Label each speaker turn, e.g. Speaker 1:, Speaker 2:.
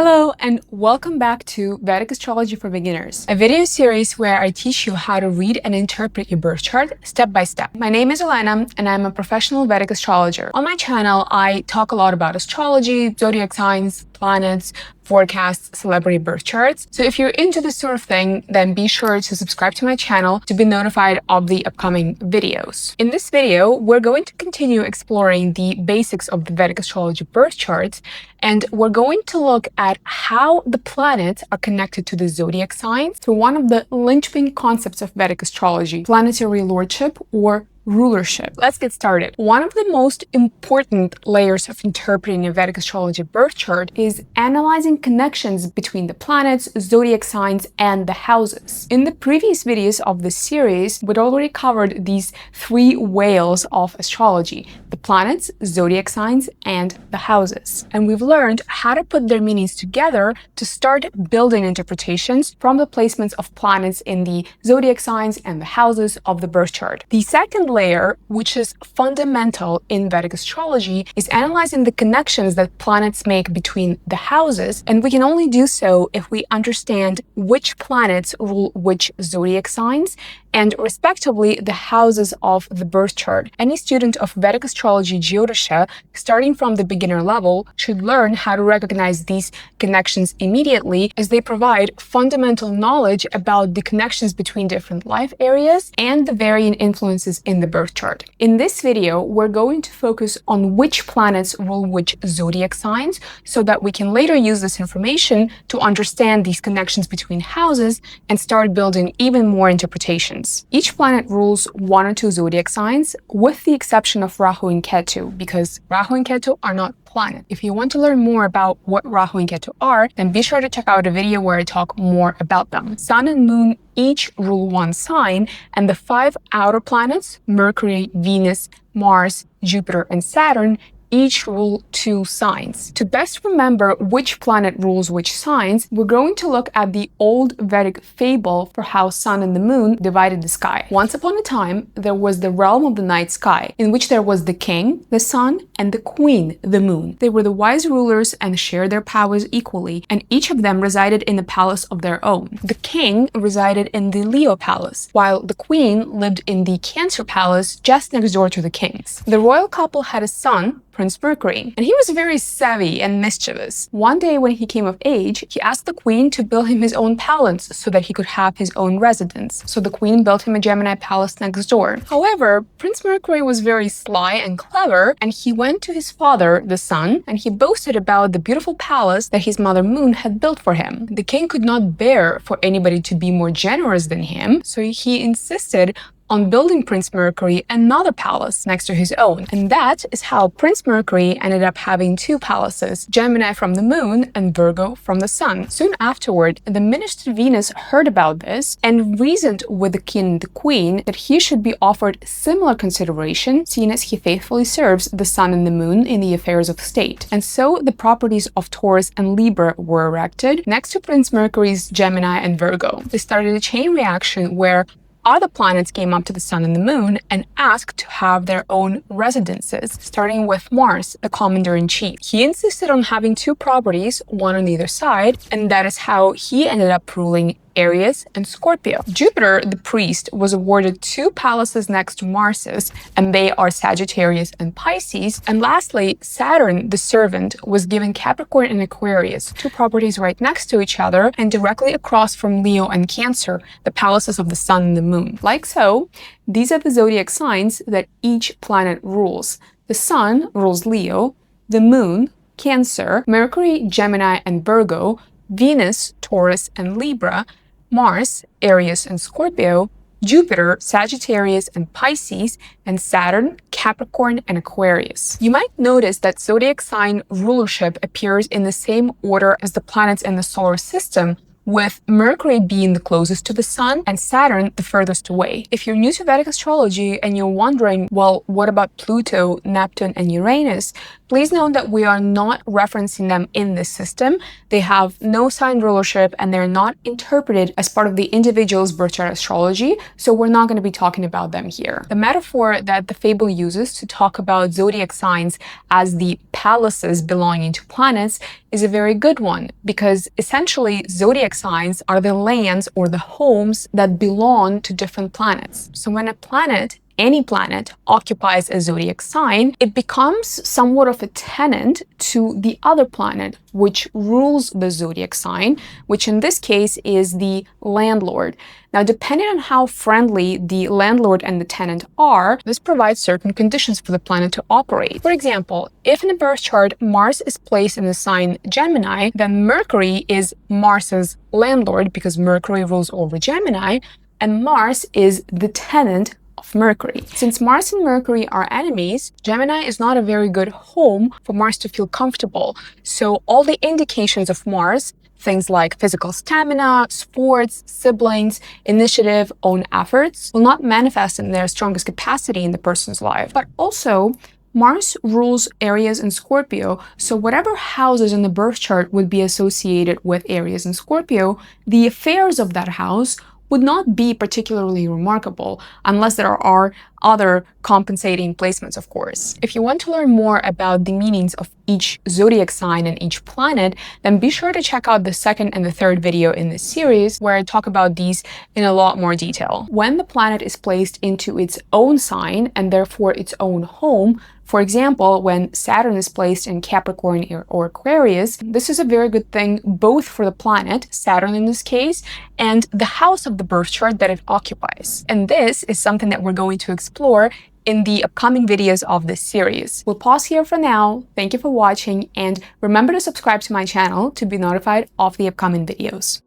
Speaker 1: Hello and welcome back to Vedic Astrology for Beginners, a video series where I teach you how to read and interpret your birth chart step by step. My name is Elena and I'm a professional Vedic astrologer. On my channel, I talk a lot about astrology, zodiac signs, planets, forecasts, celebrity birth charts. So if you're into this sort of thing, then be sure to subscribe to my channel to be notified of the upcoming videos. In this video, we're going to continue exploring the basics of the Vedic astrology birth charts, and we're going to look at how the planets are connected to the zodiac signs through one of the linchpin concepts of Vedic astrology, planetary lordship or rulership. Let's get started. One of the most important layers of interpreting a Vedic astrology birth chart is analyzing connections between the planets, zodiac signs, and the houses. In the previous videos of this series, we'd already covered these three whales of astrology: the planets, zodiac signs, and the houses. And we've learned how to put their meanings together to start building interpretations from the placements of planets in the zodiac signs and the houses of the birth chart. The second layer, which is fundamental in Vedic astrology, is analyzing the connections that planets make between the houses, and we can only do so if we understand which planets rule which zodiac signs and respectively the houses of the birth chart. Any student of Vedic astrology Jyotisha, starting from the beginner level, should learn how to recognize these connections immediately, as they provide fundamental knowledge about the connections between different life areas and the varying influences in the birth chart. In this video, we're going to focus on which planets rule which zodiac signs so that we can later use this information to understand these connections between houses and start building even more interpretations. Each planet rules one or two zodiac signs, with the exception of Rahu and Ketu, because Rahu and Ketu are not planets. If you want to learn more about what Rahu and Ketu are, then be sure to check out a video where I talk more about them. Sun and Moon each rule one sign, and the five outer planets, Mercury, Venus, Mars, Jupiter, and Saturn, each rule two signs. To best remember which planet rules which signs, we're going to look at the old Vedic fable for how Sun and the Moon divided the sky. Once upon a time, there was the realm of the night sky, in which there was the king, the sun, and the queen, the moon. They were the wise rulers and shared their powers equally, and each of them resided in a palace of their own. The king resided in the Leo palace, while the queen lived in the Cancer palace just next door to the king's. The royal couple had a son, Prince Mercury, and he was very savvy and mischievous. One day when he came of age, he asked the queen to build him his own palace so that he could have his own residence. So the queen built him a Gemini palace next door. However, Prince Mercury was very sly and clever, and he went to his father, the sun, and he boasted about the beautiful palace that his mother Moon had built for him. The king could not bear for anybody to be more generous than him, so he insisted on building Prince Mercury another palace next to his own. And that is how Prince Mercury ended up having two palaces, Gemini from the moon and Virgo from the sun. Soon afterward, the minister Venus heard about this and reasoned with the king and the queen that he should be offered similar consideration, seeing as he faithfully serves the sun and the moon in the affairs of state. And so the properties of Taurus and Libra were erected next to Prince Mercury's Gemini and Virgo. They started a chain reaction where other planets came up to the sun and the moon and asked to have their own residences, starting with Mars, the commander-in-chief. He insisted on having two properties, one on either side, and that is how he ended up ruling Aries and Scorpio. Jupiter, the priest, was awarded two palaces next to Mars's, and they are Sagittarius and Pisces. And lastly, Saturn, the servant, was given Capricorn and Aquarius, two properties right next to each other and directly across from Leo and Cancer, the palaces of the sun and the moon. Like so, these are the zodiac signs that each planet rules. The sun rules Leo, the moon, Cancer, Mercury, Gemini, and Virgo, Venus, Taurus, and Libra, Mars, Aries, and Scorpio, Jupiter, Sagittarius, and Pisces, and Saturn, Capricorn, and Aquarius. You might notice that zodiac sign rulership appears in the same order as the planets in the solar system, with Mercury being the closest to the sun and Saturn the furthest away. If you're new to Vedic astrology and you're wondering, well, what about Pluto, Neptune, and Uranus? Please note that we are not referencing them in this system. They have no sign rulership and they're not interpreted as part of the individual's birth chart astrology, so we're not going to be talking about them here. The metaphor that the fable uses to talk about zodiac signs as the palaces belonging to planets is a very good one, because essentially zodiac signs are the lands or the homes that belong to different planets. So when a planet, any planet, occupies a zodiac sign, it becomes somewhat of a tenant to the other planet, which rules the zodiac sign, which in this case is the landlord. Now, depending on how friendly the landlord and the tenant are, this provides certain conditions for the planet to operate. For example, if in a birth chart Mars is placed in the sign Gemini, then Mercury is Mars's landlord because Mercury rules over Gemini, and Mars is the tenant of Mercury. Since Mars and Mercury are enemies, Gemini is not a very good home for Mars to feel comfortable. So all the indications of Mars, things like physical stamina, sports, siblings, initiative, own efforts, will not manifest in their strongest capacity in the person's life. But also, Mars rules Aries and Scorpio, so whatever houses in the birth chart would be associated with Aries and Scorpio, the affairs of that house would not be particularly remarkable unless there are other compensating placements, of course. If you want to learn more about the meanings of each zodiac sign and each planet, then be sure to check out the second and the third video in this series where I talk about these in a lot more detail. When the planet is placed into its own sign and therefore its own home, for example, when Saturn is placed in Capricorn or Aquarius, this is a very good thing both for the planet, Saturn in this case, and the house of the birth chart that it occupies. And this is something that we're going to explore in the upcoming videos of this series. We'll pause here for now. Thank you for watching, and remember to subscribe to my channel to be notified of the upcoming videos.